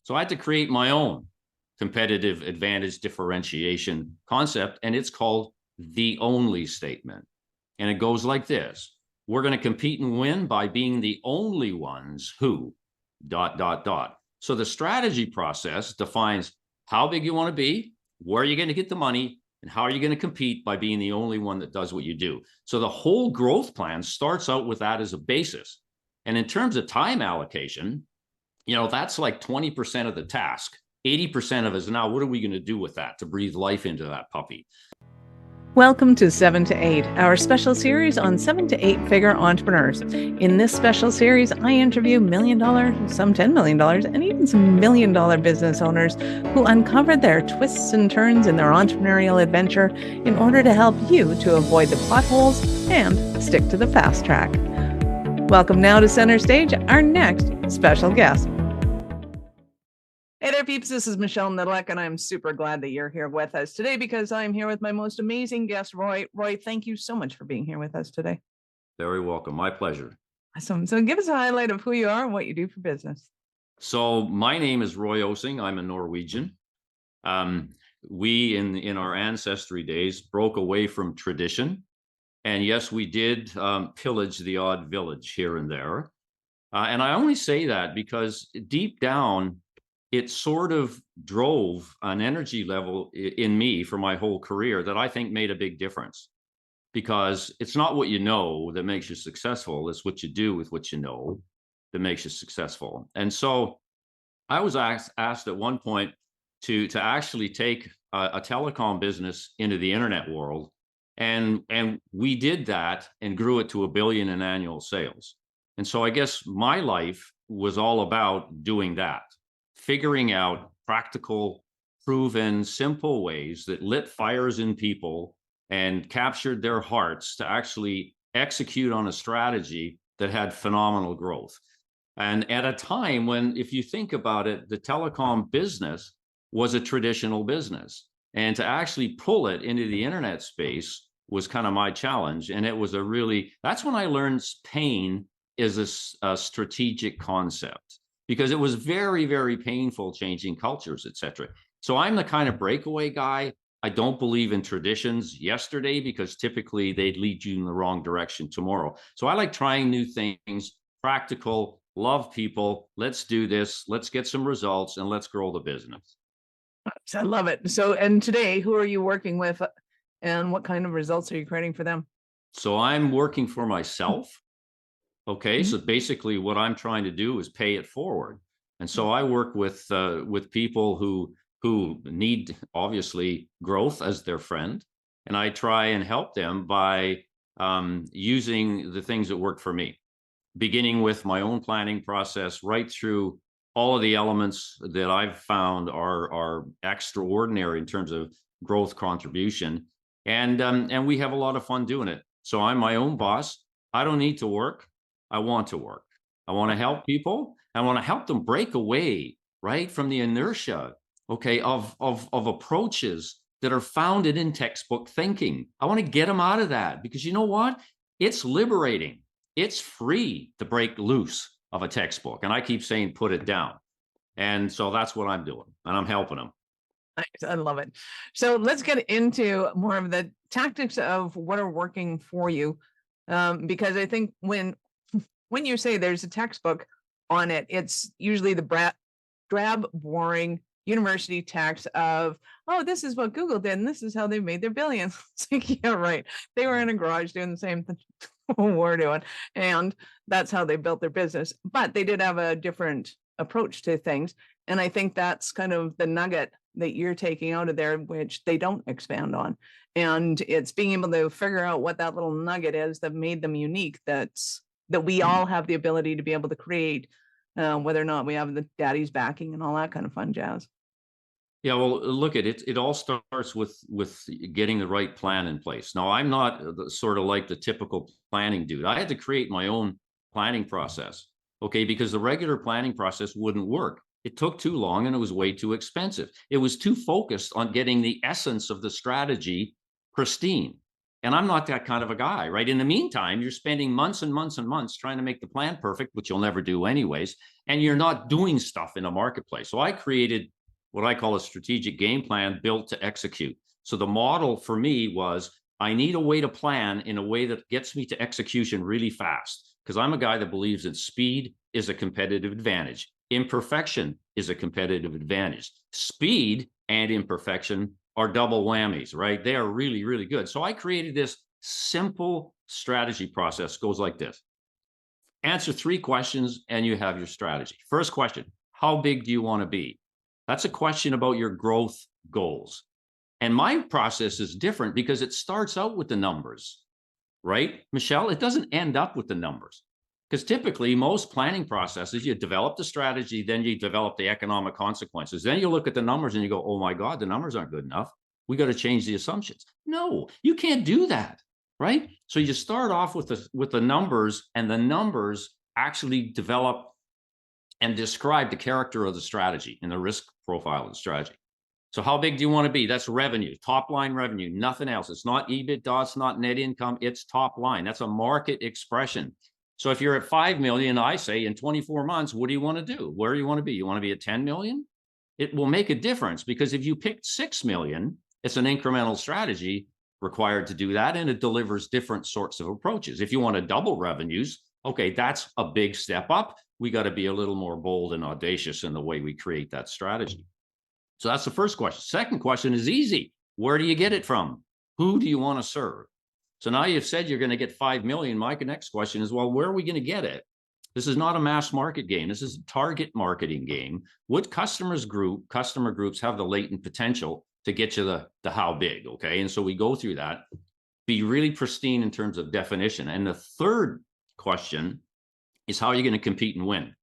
So I had to create my own competitive advantage differentiation concept, and it's called the only statement. And it goes like this: we're going to compete and win by being the only ones who, dot, dot, dot. So the strategy process defines how big you want to be, where are you going to get the money, and how are you going to compete by being the only one that does what you do. So the whole growth plan starts out with that as a basis. And in terms of time allocation, that's like 20% of the task. 80% of it is now, what are we going to do with that to breathe life into that puppy? Welcome to 7 to 8, our special series on 7 to 8 figure entrepreneurs. In this special series, I interview $1 million, some $10 million, and even some $1 million business owners who uncovered their twists and turns in their entrepreneurial adventure in order to help you to avoid the potholes and stick to the fast track. Welcome now to Center Stage, our next special guest. Hey there, peeps. This is Michelle Nidlek, and I'm super glad that you're here with us today because I'm here with my most amazing guest, Roy. Roy, thank you so much for being here with us today. Very welcome. My pleasure. Awesome. So give us a highlight of who you are and what you do for business. So my name is Roy Osing. I'm a Norwegian. We, in our ancestry days, broke away from tradition. And yes, we did pillage the odd village here and there. And I only say that because deep down, it sort of drove an energy level in me for my whole career that I think made a big difference. Because it's not what you know that makes you successful, it's what you do with what you know that makes you successful. And so I was asked at one point to actually take a telecom business into the internet world. And we did that and grew it to $1 billion in annual sales. And so I guess my life was all about doing that, figuring out practical, proven, simple ways that lit fires in people and captured their hearts to actually execute on a strategy that had phenomenal growth. And at a time when, if you think about it, the telecom business was a traditional business. And to actually pull it into the internet space was kind of my challenge. And it was that's when I learned pain is a strategic concept, because it was very, very painful changing cultures, et cetera. So I'm the kind of breakaway guy. I don't believe in traditions yesterday because typically they'd lead you in the wrong direction tomorrow. So I like trying new things, practical, love people. Let's do this. Let's get some results and let's grow the business. I love it. So, and today, who are you working with and what kind of results are you creating for them? So I'm working for myself. Okay, Mm-hmm. so basically what I'm trying to do is pay it forward. And so I work with people who need, obviously, growth as their friend. And I try and help them by using the things that work for me, beginning with my own planning process right through all of the elements that I've found are extraordinary in terms of growth contribution. And we have a lot of fun doing it. So I'm my own boss. I don't need to work. I want to work. I want to help people. I want to help them break away, right, from the inertia, okay, of approaches that are founded in textbook thinking. I want to get them out of that because you know what? It's liberating. It's free to break loose of a textbook. And I keep saying, put it down. And so that's what I'm doing. And I'm helping them. Nice. I love it. So let's get into more of the tactics of what are working for you. Because I think when you say there's a textbook on it, it's usually the drab, boring university text of, oh, this is what Google did, and this is how they made their billions. It's like, yeah, right. They were in a garage doing the same thing we're doing, and that's how they built their business. But they did have a different approach to things. And I think that's kind of the nugget that you're taking out of there, which they don't expand on. And it's being able to figure out what that little nugget is that made them unique, that we all have the ability to be able to create, whether or not we have the daddy's backing and all that kind of fun jazz. Yeah, well, look at it. It all starts with getting the right plan in place. Now, I'm not sort of like the typical planning dude. I had to create my own planning process, okay, because the regular planning process wouldn't work. It took too long and it was way too expensive. It was too focused on getting the essence of the strategy pristine. And I'm not that kind of a guy, right? In the meantime, you're spending months and months and months trying to make the plan perfect, which you'll never do anyways. and you're not doing stuff in a marketplace. So I created what I call a strategic game plan built to execute. So the model for me was I need a way to plan in a way that gets me to execution really fast, because I'm a guy that believes that speed is a competitive advantage. Imperfection is a competitive advantage. Speed and imperfection are double whammies, right? They are really, really good. So I created this simple strategy process. Goes like this. Answer 3 questions and you have your strategy. First question, how big do you want to be? That's a question about your growth goals. And my process is different because it starts out with the numbers, right? Michelle, it doesn't end up with the numbers. Because typically, most planning processes, you develop the strategy, then you develop the economic consequences. Then you look at the numbers and you go, oh my God, the numbers aren't good enough. We got to change the assumptions. No, you can't do that, right? So you start off with the numbers, and the numbers actually develop and describe the character of the strategy and the risk profile of the strategy. So how big do you want to be? That's revenue, top line revenue, nothing else. It's not EBITDA, it's not net income, it's top line. That's a market expression. So if you're at 5 million, I say in 24 months, what do you want to do? Where do you want to be? You want to be at 10 million? It will make a difference, because if you picked 6 million, it's an incremental strategy required to do that, and it delivers different sorts of approaches. If you want to double revenues, okay, that's a big step up. We got to be a little more bold and audacious in the way we create that strategy. So that's the first question. Second question is easy. Where do you get it from? Who do you want to serve? So now you've said you're going to get 5 million. My next question is, well, where are we going to get it? This is not a mass market game. This is a target marketing game. What customer groups have the latent potential to get you the how big? Okay. And so we go through that, be really pristine in terms of definition. And the third question is, how are you going to compete and win?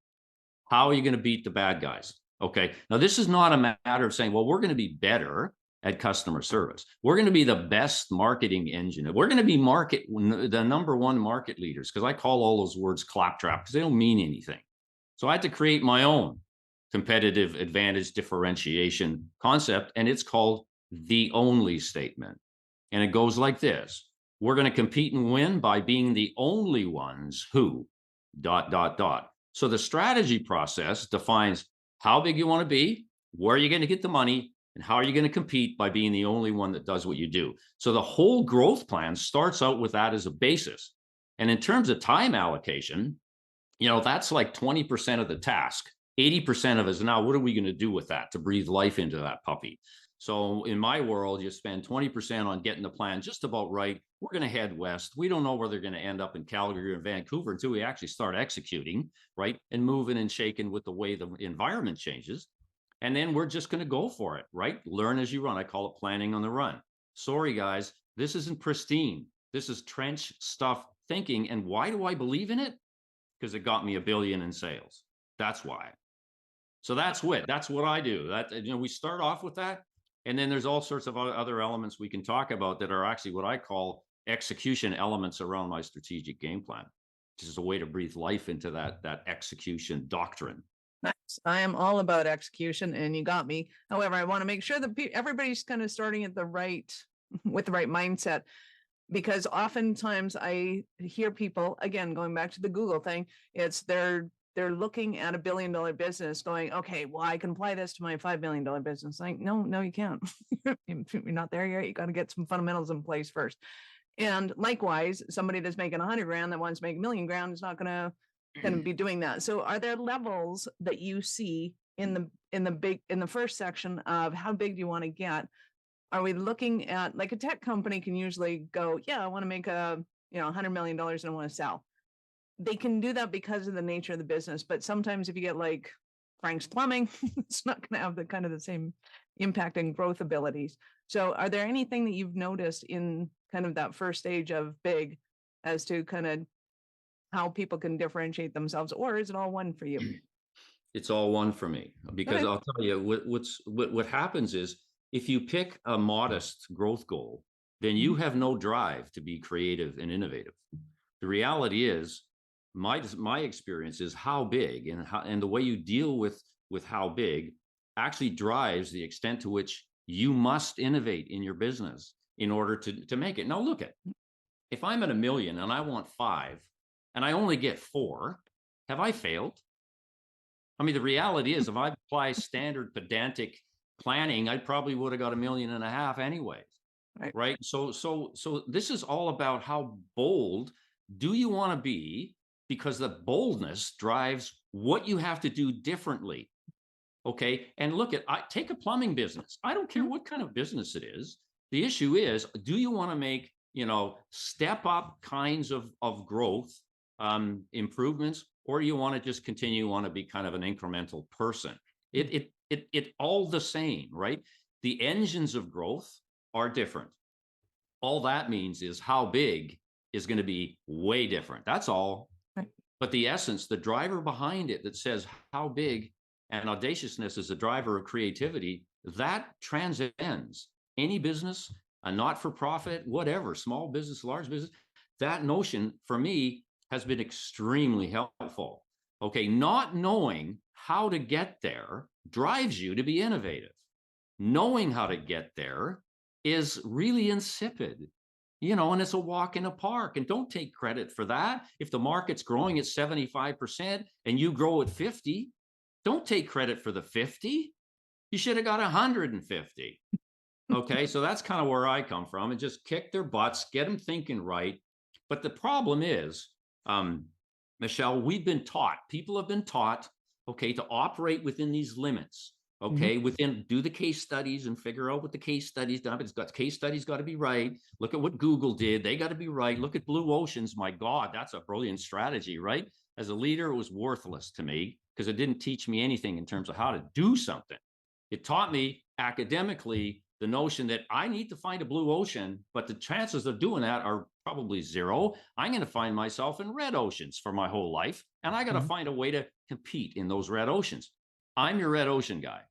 How are you going to beat the bad guys? Okay. Now, this is not a matter of saying, well, we're going to be better at customer service. We're going to be the best marketing engine. We're going to be the number one market leaders, because I call all those words claptrap because they don't mean anything. So I had to create my own competitive advantage differentiation concept, and it's called the only statement. And it goes like this. We're going to compete and win by being the only ones who ... So the strategy process defines how big you want to be, where are you going to get the money, and how are you going to compete by being the only one that does what you do. So the whole growth plan starts out with that as a basis. And in terms of time allocation, that's like 20% of the task. 80% of it is, now what are we going to do with that to breathe life into that puppy? So in my world, you spend 20% on getting the plan just about right. We're going to head west. We don't know where they're going to end up in Calgary or Vancouver until we actually start executing, right? And moving and shaking with the way the environment changes. And then we're just going to go for it, right? Learn as you run. I call it planning on the run. Sorry, guys, this isn't pristine. This is trench stuff thinking. And why do I believe in it? Because it got me $1 billion in sales. That's why. So that's what I do. We start off with that. And then there's all sorts of other elements we can talk about that are actually what I call execution elements around my strategic game plan, which is a way to breathe life into that execution doctrine. Nice. I am all about execution, and you got me. However, I want to make sure that everybody's kind of starting at with the right mindset, because oftentimes I hear people, again, going back to the Google thing, it's they're looking at $1 billion business going, okay, well, I can apply this to my $5 million business. Like, no, you can't. You're not there yet. You got to get some fundamentals in place first. And likewise, somebody that's making 100 grand that wants to make $1 million grand is not going to be doing that. So are there levels that you see in the first section of how big do you want to get? Are we looking at, like, a tech company can usually go, yeah, I want to make $100 million and I want to sell. They can do that because of the nature of the business. But sometimes if you get like Frank's Plumbing, it's not going to have the same impact and growth abilities. So are there anything that you've noticed in kind of that first stage of big as to kind of how people can differentiate themselves, or is it all one for you? It's all one for me, because Okay. I'll tell you what happens is, if you pick a modest growth goal, then you have no drive to be creative and innovative. The reality is, my experience is how big and the way you deal with how big actually drives the extent to which you must innovate in your business in order to make it. Now look at, if I'm at $1 million and I want 5 and I only get 4, have I failed? I mean, the reality is if I apply standard pedantic planning, I probably would have got 1.5 million anyways. Right. Right. So this is all about how bold do you want to be, because the boldness drives what you have to do differently. Okay. And look at, take a plumbing business. I don't care Mhm. what kind of business it is. The issue is, do you want to make, step up kinds of growth, improvements, or do you want to just continue want to be kind of an incremental person? It all the same, right? The engines of growth are different. All that means is how big is going to be way different. That's all. Right. But the essence, the driver behind it that says how big, and audaciousness is a driver of creativity, that transcends any business, a not for profit, whatever, small business, large business. That notion for me has been extremely helpful. Okay. Not knowing how to get there drives you to be innovative. Knowing how to get there is really insipid, and it's a walk in the park. And don't take credit for that. If the market's growing at 75% and you grow at 50, don't take credit for the 50. You should have got 150. Okay. So that's kind of where I come from, and just kick their butts, get them thinking right. But the problem is, Michelle, people have been taught, okay, to operate within these limits. Mhm. Okay, do the case studies and figure out what the case studies done. But case studies got to be right. Look at what Google did; they got to be right. Look at blue oceans. My God, that's a brilliant strategy, right? As a leader, it was worthless to me because it didn't teach me anything in terms of how to do something. It taught me academically the notion that I need to find a blue ocean, but the chances of doing that are probably zero. I'm going to find myself in red oceans for my whole life, and I got to Mhm. find a way to compete in those red oceans. I'm your red ocean guy,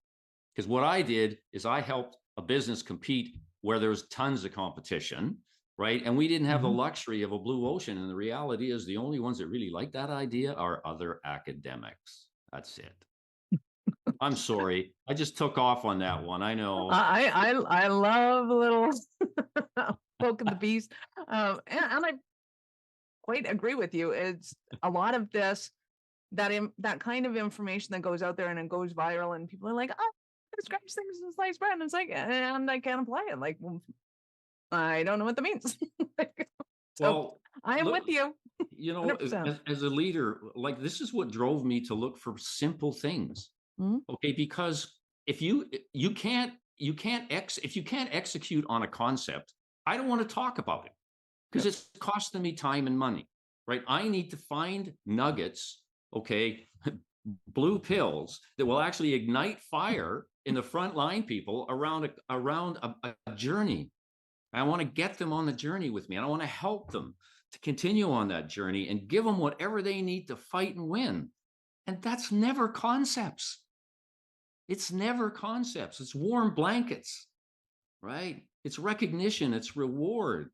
because what I did is I helped a business compete where there was tons of competition, right? And we didn't have the Mhm. luxury of a blue ocean. And the reality is, the only ones that really like that idea are other academics. That's it. I'm sorry. I just took off on that one. I know. I love a little poke of the beast, and I quite agree with you. It's a lot of this that kind of information that goes out there and it goes viral, and people are like, "Oh, describes things as sliced bread," and it's like, and I can't apply it. Like, well, I don't know what that means. Like, so Well, I am with look, you, 100%. as a leader, like, this is what drove me to look for simple things. Mhm. Okay, because if you can't if you can't execute on a concept, I don't want to talk about it, because Yep. it's costing me time and money, right? I need to find nuggets, okay, blue pills that will actually ignite fire in the frontline people around a journey. I want to get them on the journey with me, and I want to help them to continue on that journey and give them whatever they need to fight and win. And that's never concepts. It's never concepts. It's warm blankets, right? It's recognition, it's reward,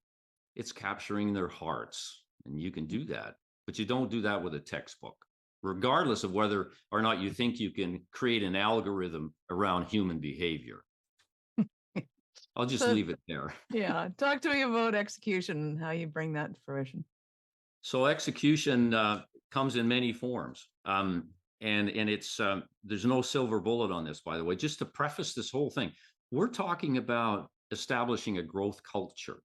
it's capturing their hearts. And you can do that, but you don't do that with a textbook, regardless of whether or not you think you can create an algorithm around human behavior. I'll just So leave it there. yeah, talk to me about execution and how you bring that to fruition. So execution comes in many forms, and it's there's no silver bullet on this. By the way, just to preface this whole thing, we're talking about establishing a growth culture.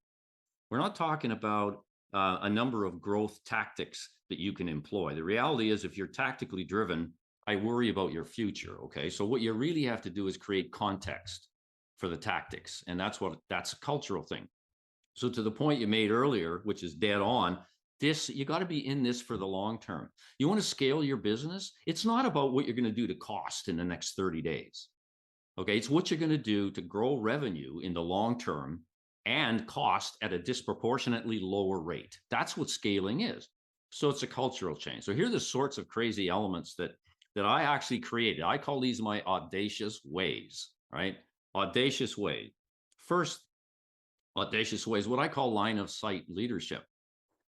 We're not talking about a number of growth tactics that you can employ. The reality is, if you're tactically driven, I worry about your future. Okay, so what you really have to do is create context for the tactics, and that's a cultural thing. So to the point you made earlier, which is dead on, this, you got to be in this for the long term. You want to scale your business? It's not about what you're going to do to cost in the next 30 days. Okay, it's what you're going to do to grow revenue in the long term and cost at a disproportionately lower rate. That's what scaling is. So it's a cultural change. So here are the sorts of crazy elements that I actually created. I call these my audacious ways, right? Audacious way. First, audacious ways, what I call line of sight leadership.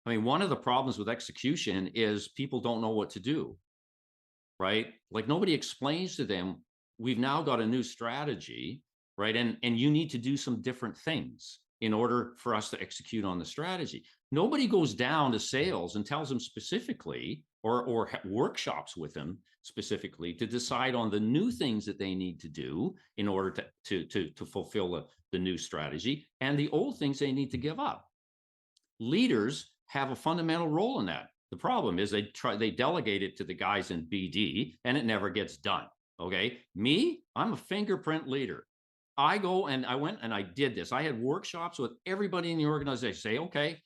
I mean, one of the problems with execution is people don't know what to do, right? Like, nobody explains to them, we've now got a new strategy, right? And you need to do some different things in order for us to execute on the strategy. Nobody goes down to sales and tells them specifically, or workshops with them specifically to decide on the new things that they need to do in order to fulfill the new strategy, and the old things they need to give up. Leaders have a fundamental role in that. The problem is they delegate it to the guys in BD and it never gets done. Okay. Me, I'm a fingerprint leader. I went and I did this. I had workshops with everybody in the organization. Say, okay,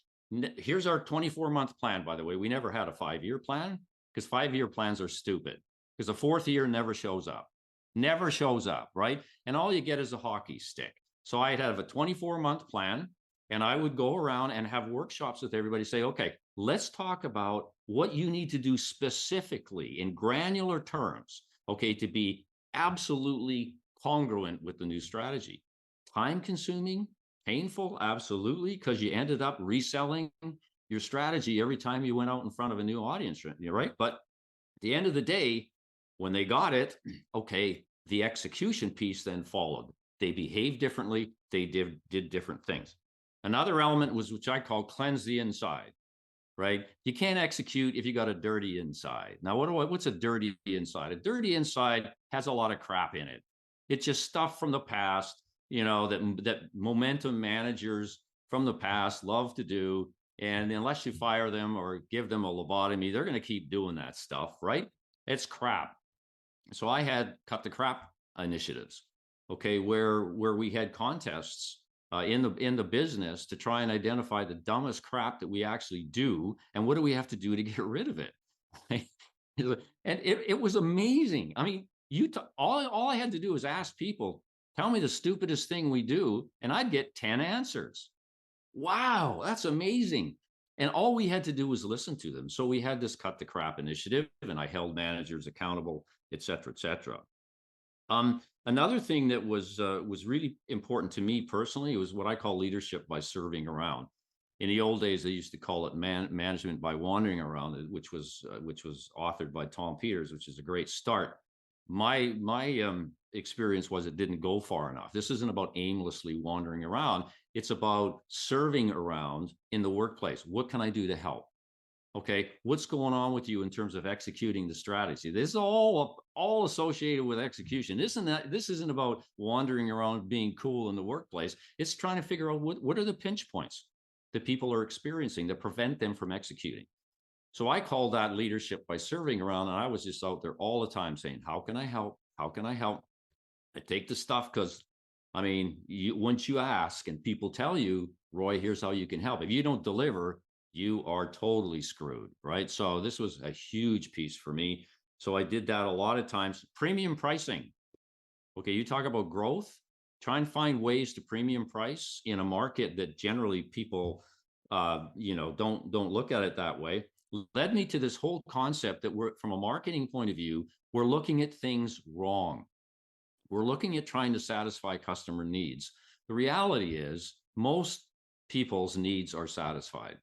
here's our 24-month plan. By the way, we never had a 5-year plan because 5-year plans are stupid because the fourth year never shows up. Never shows up, right? And all you get is a hockey stick. So I'd have a 24-month plan, and I would go around and have workshops with everybody. Say, okay, let's talk about what you need to do specifically in granular terms, okay, to be absolutely congruent with the new strategy. Time consuming, painful, absolutely, because you ended up reselling your strategy every time you went out in front of a new audience, right? But at the end of the day, when they got it, okay, the execution piece then followed. They behaved differently. They did different things. Another element was, which I call cleanse the inside, right? You can't execute if you got a dirty inside. Now, what's a dirty inside? A dirty inside has a lot of crap in it. It's just stuff from the past, that momentum managers from the past love to do. And unless you fire them or give them a lobotomy, they're going to keep doing that stuff, right? It's crap. So I had cut the crap initiatives, okay, where we had contests in the business to try and identify the dumbest crap that we actually do, and what do we have to do to get rid of it. And it was amazing. I mean, all I had to do was ask people, tell me the stupidest thing we do, and I'd get 10 answers. Wow, that's amazing. And all we had to do was listen to them. So we had this cut the crap initiative, and I held managers accountable, et cetera, et cetera. Another thing that was really important to me personally was what I call leadership by serving around. In the old days, they used to call it management by wandering around, which was authored by Tom Peters, which is a great start. My experience was it didn't go far enough. This isn't about aimlessly wandering around. It's about serving around in the workplace. What can I do to help? Okay, what's going on with you in terms of executing the strategy? This is all associated with execution. This isn't about wandering around being cool in the workplace. It's trying to figure out what are the pinch points that people are experiencing that prevent them from executing. So I call that leadership by serving around, and I was just out there all the time saying, how can I help? How can I help? I take the stuff because, I mean, once you ask and people tell you, Roy, here's how you can help. If you don't deliver, you are totally screwed, right? So this was a huge piece for me. So I did that a lot of times. Premium pricing. Okay, you talk about growth, try and find ways to premium price in a market that generally people don't look at it that way. Led me to this whole concept that we're, from a marketing point of view, we're looking at things wrong. We're looking at trying to satisfy customer needs. The reality is most people's needs are satisfied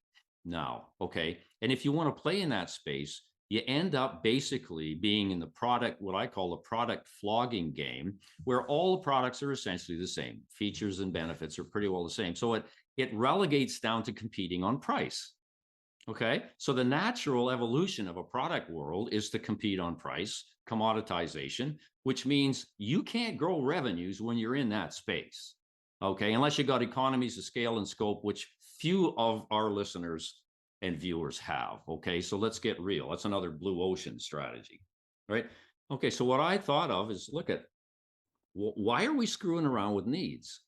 now, okay? And if you want to play in that space, you end up basically being in the product, what I call the product flogging game, where all the products are essentially the same. Features and benefits are pretty well the same. So it relegates down to competing on price. Okay, so the natural evolution of a product world is to compete on price, commoditization, which means you can't grow revenues when you're in that space. Okay, unless you got economies of scale and scope, which few of our listeners and viewers have. Okay, so let's get real. That's another blue ocean strategy, right? Okay, so what I thought of is, look at, why are we screwing around with needs?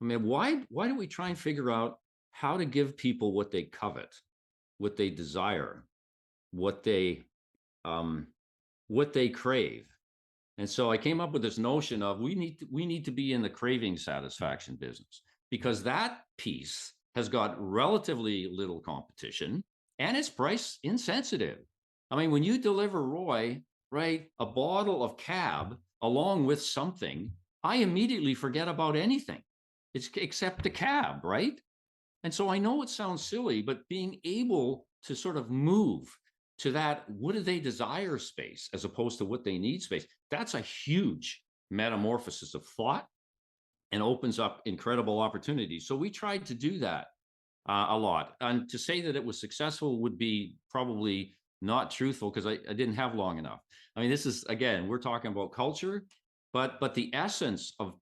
I mean, why don't we try and figure out how to give people what they covet, what they desire, what they crave? And so I came up with this notion of we need to be in the craving satisfaction business, because that piece has got relatively little competition and it's price insensitive. I mean, when you deliver, Roy, right, a bottle of cab along with something, I immediately forget about anything. It's except the cab, right? And so I know it sounds silly, but being able to sort of move to that, what do they desire space as opposed to what they need space, that's a huge metamorphosis of thought and opens up incredible opportunities. So we tried to do that a lot. And to say that it was successful would be probably not truthful because I didn't have long enough. I mean, this is, again, we're talking about culture, but the essence of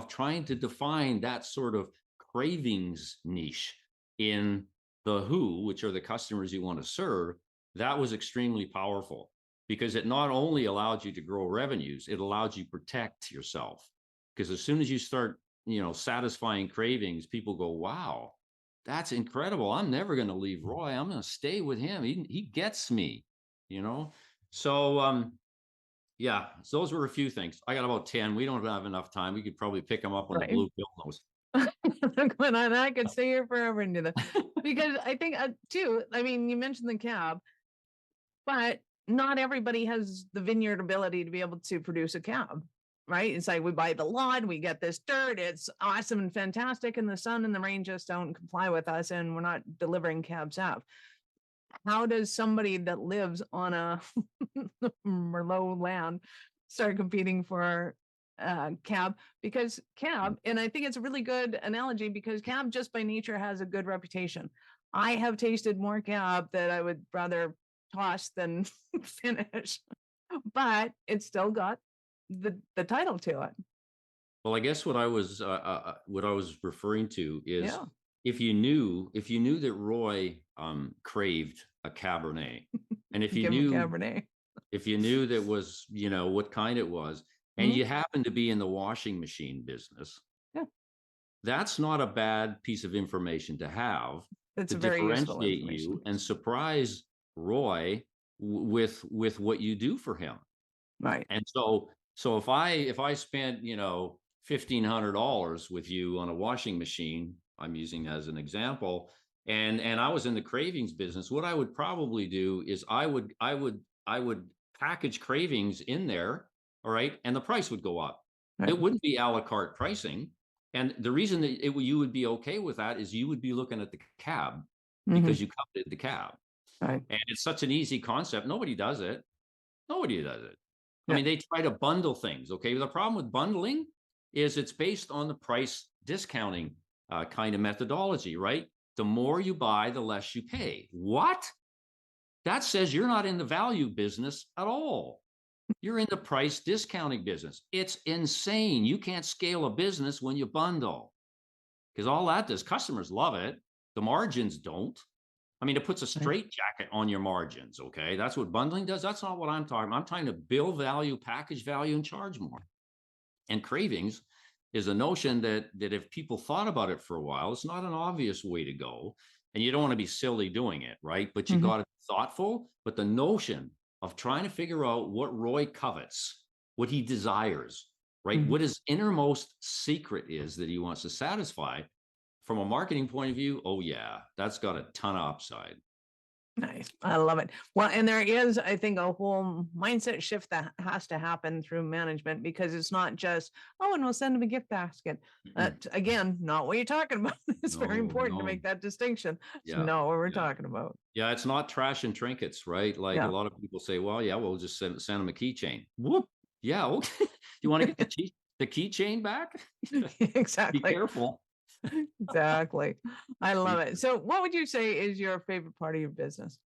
trying to define that sort of cravings niche in the who, which are the customers you want to serve, that was extremely powerful because it not only allowed you to grow revenues, it allowed you to protect yourself. Because as soon as you start, satisfying cravings, people go, wow, that's incredible. I'm never going to leave Roy. I'm going to stay with him. He gets me, you know? So, yeah, so those were a few things. I got about 10. We don't have enough time. We could probably pick them up on the Right. blue pill nose. Going on, I could stay here forever and do that because I think too. I mean, you mentioned the cab, but not everybody has the vineyard ability to be able to produce a cab, right? It's like we buy the lot, we get this dirt, it's awesome and fantastic, and the sun and the rain just don't comply with us, and we're not delivering cabs out. How does somebody that lives on a Merlot land start competing for cab? Because cab, and I think it's a really good analogy because cab just by nature has a good reputation. I have tasted more cab that I would rather toss than finish, but it's still got the title to it. Well, I guess what I was referring to is Yeah. if you knew that Roy craved a Cabernet, and Give him Cabernet. if you knew that was, what kind it was, and Mhm. you happen to be in the washing machine business, Yeah, that's not a bad piece of information to have that's to a very useful differentiate information. you and surprise Roy with what you do for him. Right. And so if I spent, $1,500 with you on a washing machine, I'm using as an example, and I was in the cravings business, what I would probably do is I would package cravings in there, all right, and the price would go up. Right. It wouldn't be a la carte pricing. And the reason that you would be okay with that is you would be looking at the cab Mm-hmm. because you coveted the cab. Right. And it's such an easy concept. Nobody does it. Nobody does it. I Yeah. mean, they try to bundle things. Okay. The problem with bundling is it's based on the price discounting kind of methodology, right? The more you buy, the less you pay. What? That says you're not in the value business at all. You're in the price discounting business. It's insane. You can't scale a business when you bundle because all that does, customers love it. The margins don't. I mean, it puts a Right. straight jacket on your margins. Okay. That's what bundling does. That's not what I'm talking about. I'm trying to build value, package value, and charge more. And cravings is a notion that if people thought about it for a while, it's not an obvious way to go. And you don't want to be silly doing it, right? But you Mm-hmm. got to be thoughtful. But the notion of trying to figure out what Roy covets, what he desires, right? Mm-hmm. What his innermost secret is that he wants to satisfy from a marketing point of view, oh yeah, that's got a ton of upside. Nice. I love it. Well, and there is, I think, a whole mindset shift that has to happen through management because it's not just, oh, and we'll send them a gift basket. Again, not what you're talking about. It's very No, important to no. make that distinction. It's Yeah. not what we're Yeah. talking about. Yeah. It's not trash and trinkets, right? Like a Yeah, lot of people say, well, yeah, we'll just send them a keychain. Whoop. Yeah. Okay. You want to get the keychain back? Be exactly. careful. Exactly. I love it. So, what would you say is your favorite part of your business?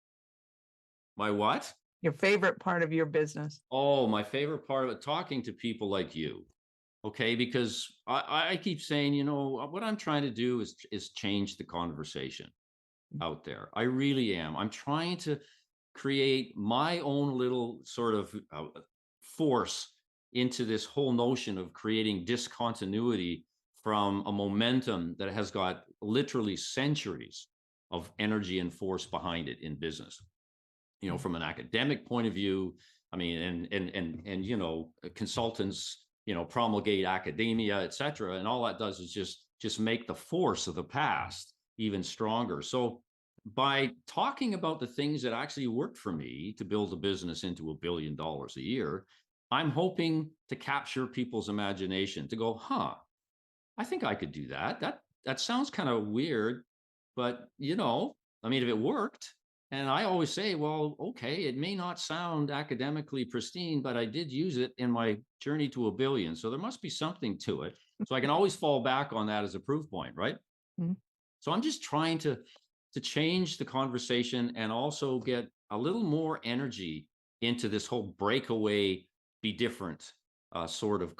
My what? Your favorite part of your business? Oh, my favorite part of it, talking to people like you. Okay. Because I keep saying, what I'm trying to do is change the conversation out there. I really am. I'm trying to create my own little sort of force into this whole notion of creating discontinuity from a momentum that has got literally centuries of energy and force behind it in business. From an academic point of view, I mean, and consultants, promulgate academia, et cetera, and all that does is just make the force of the past even stronger. So by talking about the things that actually worked for me to build a business into $1 billion a year, I'm hoping to capture people's imagination to go, huh, I think I could do that. That sounds kind of weird, but I mean, if it worked, and I always say, well, okay, it may not sound academically pristine, but I did use it in my journey to $1 billion. So there must be something to it. So I can always fall back on that as a proof point, right? Mhm. So I'm just trying to to change the conversation and also get a little more energy into this whole breakaway, be different sort of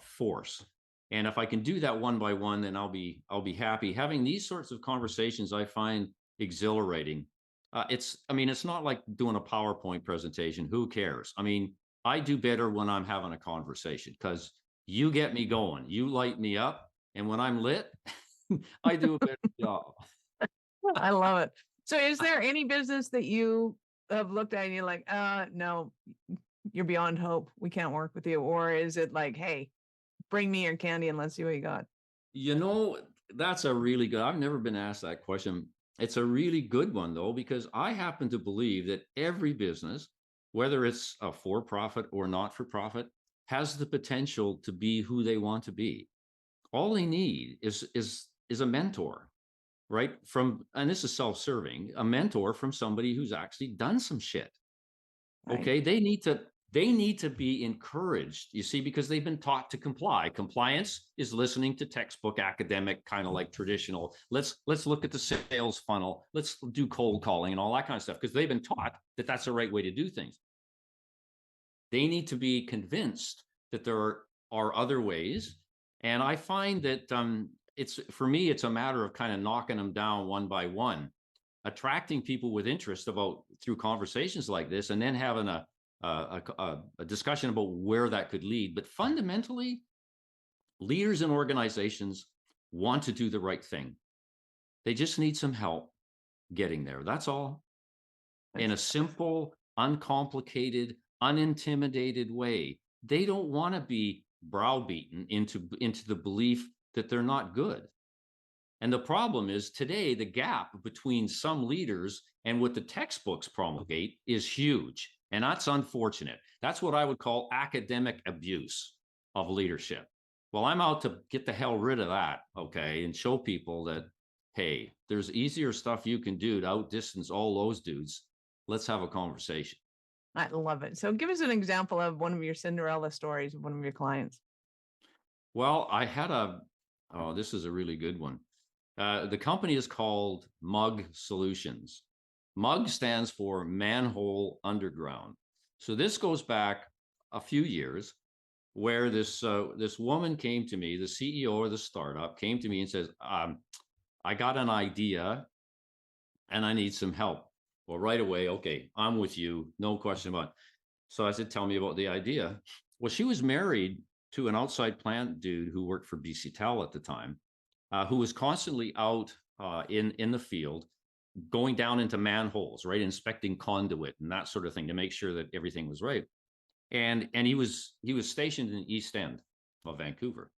force. And if I can do that one by one, then I'll be happy. Having these sorts of conversations, I find exhilarating. I mean, it's not like doing a PowerPoint presentation. Who cares? I mean, I do better when I'm having a conversation because you get me going, you light me up, and when I'm lit, I do a better job. I love it. So is there any business that you have looked at and you're like, no, you're beyond hope. We can't work with you. Or is it like, hey, bring me your candy and let's see what you got? You know, that's a really good. I've never been asked that question. It's a really good one though, because I happen to believe that every business, whether it's a for profit or not for profit, has the potential to be who they want to be. All they need is a mentor, right? From, and this is self-serving, a mentor from somebody who's actually done some shit. Right. Okay, they need to be encouraged, you see, because they've been taught to comply. Compliance is listening to textbook academic, kind of like traditional. Let's look at the sales funnel. Let's do cold calling and all that kind of stuff because they've been taught that that's the right way to do things. They need to be convinced that there are other ways. And I find that it's, for me, it's a matter of kind of knocking them down one by one, attracting people with interest about through conversations like this, and then having a discussion about where that could lead. But fundamentally, leaders and organizations want to do the right thing. They just need some help getting there. That's all. In a That's simple, uncomplicated, unintimidated way. They don't want to be browbeaten into the belief that they're not good. And the problem is today, the gap between some leaders and what the textbooks promulgate is huge. And that's unfortunate. That's what I would call academic abuse of leadership. Well, I'm out to get the hell rid of that, okay, and show people that, hey, there's easier stuff you can do to outdistance all those dudes. Let's have a conversation. I love it. So give us an example of one of your Cinderella stories of one of your clients. Well, oh, this is a really good one. The company is called Mug Solutions. Mug stands for Manhole Underground. So this goes back a few years where this woman came to me, the CEO of the startup came to me and says, I got an idea and I need some help. Well, right away, okay, I'm with you, no question about it. So I said, tell me about the idea. Well, she was married to an outside plant dude who worked for BC Tel at the time, who was constantly out in the field, going down into manholes, right, inspecting conduit and that sort of thing to make sure that everything was right. And he was stationed in the East End of Vancouver.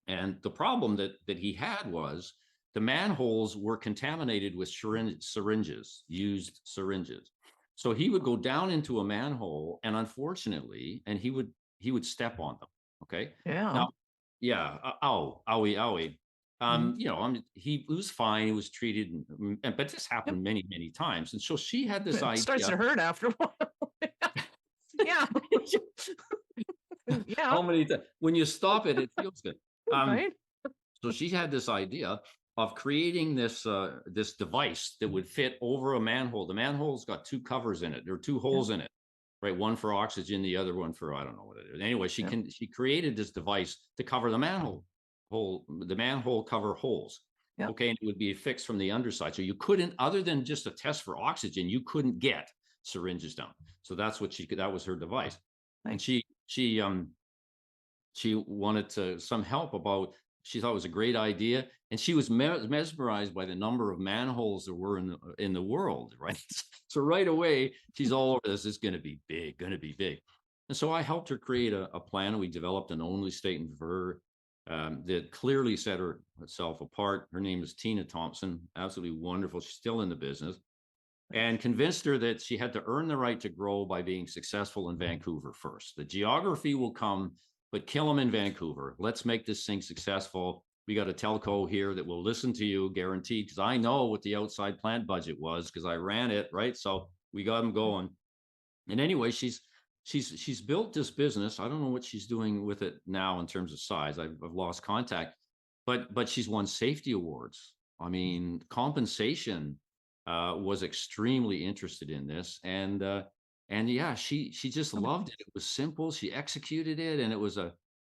And the problem that he had was the manholes were contaminated with syringes, used syringes. So he would go down into a manhole, and unfortunately, and he would step on them. Okay. Yeah. Now, yeah, owie, owie. Mhm. He was fine. He was treated, but this Yep. happened many, many times. And so she had this It starts idea. to hurt after a while. Yeah. Yeah. How many times when you stop it, it feels good. Um, Right. So she had this idea of creating this device that would fit over a manhole. The manhole's got two covers in it. There are two Yeah. holes in it, right? One for oxygen, the other one for I don't know what it is. Anyway, she Yeah. can she created this device to cover the manhole cover holes. Yeah. Okay, and it would be fixed from the underside. So you couldn't, other than just a test for oxygen, you couldn't get syringes down. So that's what she could. That was her device, and Nice. she wanted some help about, she thought it was a great idea, and she was mesmerized by the number of manholes there were in the world, right? So right away she's all over this. It's going to be big, going to be big. And so I helped her create a plan. We developed an only statement for her that clearly set herself apart. Her name is Tina Thompson, absolutely wonderful. She's still in the business, and convinced her that she had to earn the right to grow by being successful in Vancouver first. The geography will come, but kill them in Vancouver. Let's make this thing successful. We got a telco here that will listen to you, guaranteed, because I know what the outside plant budget was because I ran it, right? So we got them going. And anyway, she's built this business. I don't know what she's doing with it now in terms of size. I've lost contact, but she's won safety awards I mean, compensation was extremely interested in this, and yeah, she just loved it. It was simple. She executed it, and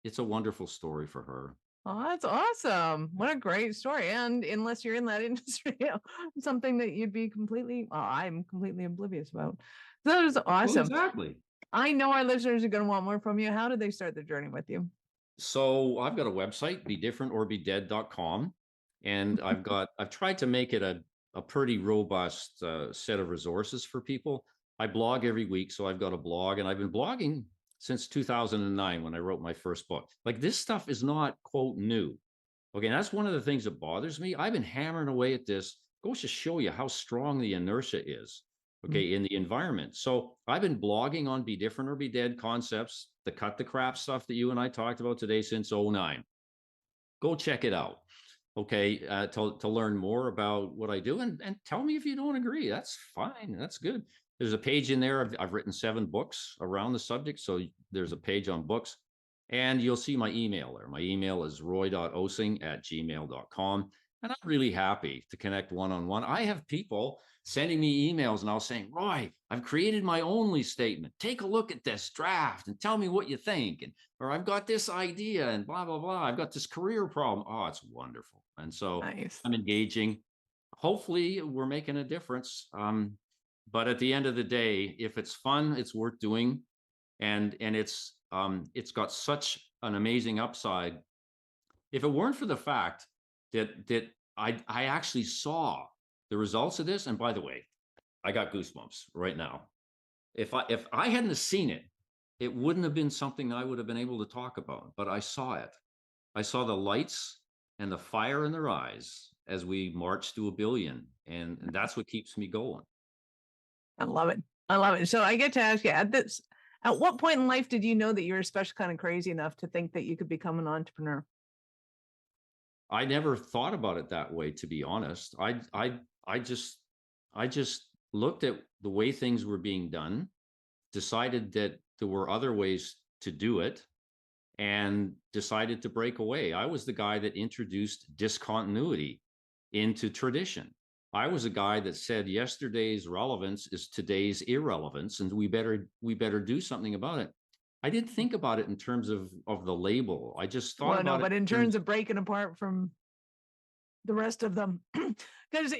it's a wonderful story for her. Oh, that's awesome. What a great story. And unless you're in that industry, something that you'd be I'm completely oblivious about. So that is Well, awesome. exactly. I know our listeners are going to want more from you. How did they start their journey with you? So I've got a website, bedifferentorbedead.com, and I've tried to make it a pretty robust set of resources for people. I blog every week, so I've got a blog, and I've been blogging since 2009 when I wrote my first book. Like, this stuff is not, quote, new. Okay, and that's one of the things that bothers me. I've been hammering away at this. Goes to show you how strong the inertia is, Mm. okay, in the environment. So I've been blogging on Be Different or Be Dead concepts, the cut the crap stuff that you and I talked about today since '09. Go check it out, okay, to learn more about what I do, and tell me if you don't agree. That's fine. That's good. There's a page in there. I've written 7 books around the subject, so there's a page on books, and you'll see my email there. My email is roy.osing@gmail.com, and I'm really happy to connect one-on-one. I have people sending me emails now saying, Roy, I've created my only statement. Take a look at this draft and tell me what you think. Or I've got this idea and blah, blah, blah. I've got this career problem. Oh, it's wonderful. And so Nice. I'm engaging. Hopefully we're making a difference. But at the end of the day, if it's fun, it's worth doing. And it's got such an amazing upside. If it weren't for the fact that I actually saw the results of this, and by the way, I got goosebumps right now. If I hadn't have seen it, it wouldn't have been something I would have been able to talk about. But I saw it. I saw the lights and the fire in their eyes as we march to 1 billion, and that's what keeps me going. I love it. I love it. So I get to ask you at what point in life did you know that you were especially kind of crazy enough to think that you could become an entrepreneur? I never thought about it that way, to be honest. I just I just looked at the way things were being done, decided that there were other ways to do it, and decided to break away. I was the guy that introduced discontinuity into tradition. I was a guy that said yesterday's relevance is today's irrelevance, and we better do something about it. I didn't think about it in terms of the label. I just thought Well, no, about it but in in terms. terms of breaking apart from the rest of them, because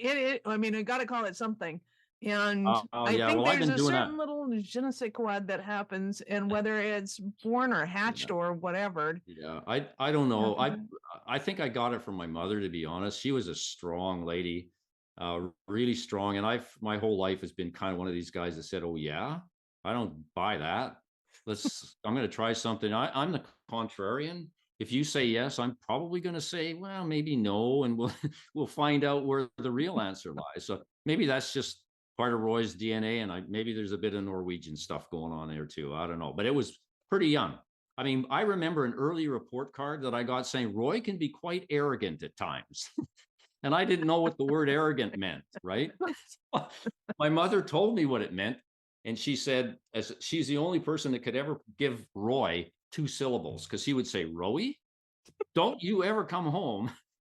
I mean, I got to call it something. And Oh I yeah, think well, I've there's been a doing that. certain little je ne sais quoi that happens, and whether it's born or hatched Yeah. or whatever. Yeah, I don't know. I Happened. I think I got it from my mother, to be honest. She was a strong lady, really strong. And I've my whole life has been kind of one of these guys that said, "Oh yeah, I don't buy that. I'm going to try something." I'm the contrarian. If you say yes, I'm probably going to say, well, maybe no, and we'll we'll find out where the real answer lies. So maybe that's just part of Roy's DNA, and maybe there's a bit of Norwegian stuff going on there too. I don't know, but it was pretty young. I mean, I remember an early report card that I got saying Roy can be quite arrogant at times. And I didn't know what the word arrogant meant, right? My mother told me what it meant. And she said, as she's the only person that could ever give Roy 2 syllables, because he would say, Roy, don't you ever come home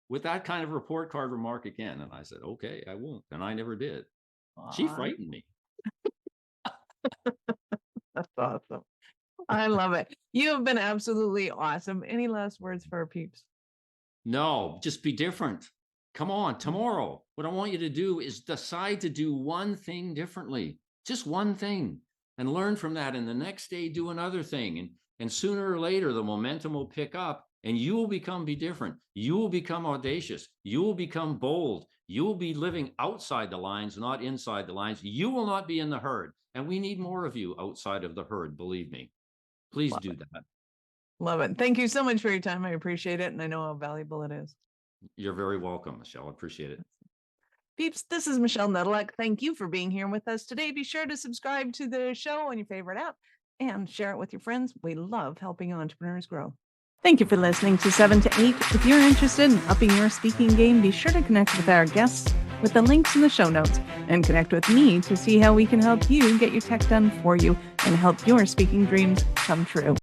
with that kind of report card remark again. And I said, okay, I won't. And I never did. She Aw, frightened me. that's awesome. I love it. You have been absolutely awesome. Any last words for our peeps? No, just be different. Come on, tomorrow. What I want you to do is decide to do one thing differently, just one thing, and learn from that. And the next day, do another thing. And sooner or later, the momentum will pick up and you will be different. You will become audacious. You will become bold. You will be living outside the lines, not inside the lines. You will not be in the herd. And we need more of you outside of the herd, believe me. Please Love do it. that. Love it. Thank you so much for your time. I appreciate it. And I know how valuable it is. You're very welcome, Michelle. I appreciate it. Peeps, this is Michelle Nedelec. Thank you for being here with us today. Be sure to subscribe to the show on your favorite app and share it with your friends. We love helping entrepreneurs grow. Thank you for listening to 7 to 8. If you're interested in upping your speaking game, be sure to connect with our guests with the links in the show notes and connect with me to see how we can help you get your tech done for you and help your speaking dreams come true.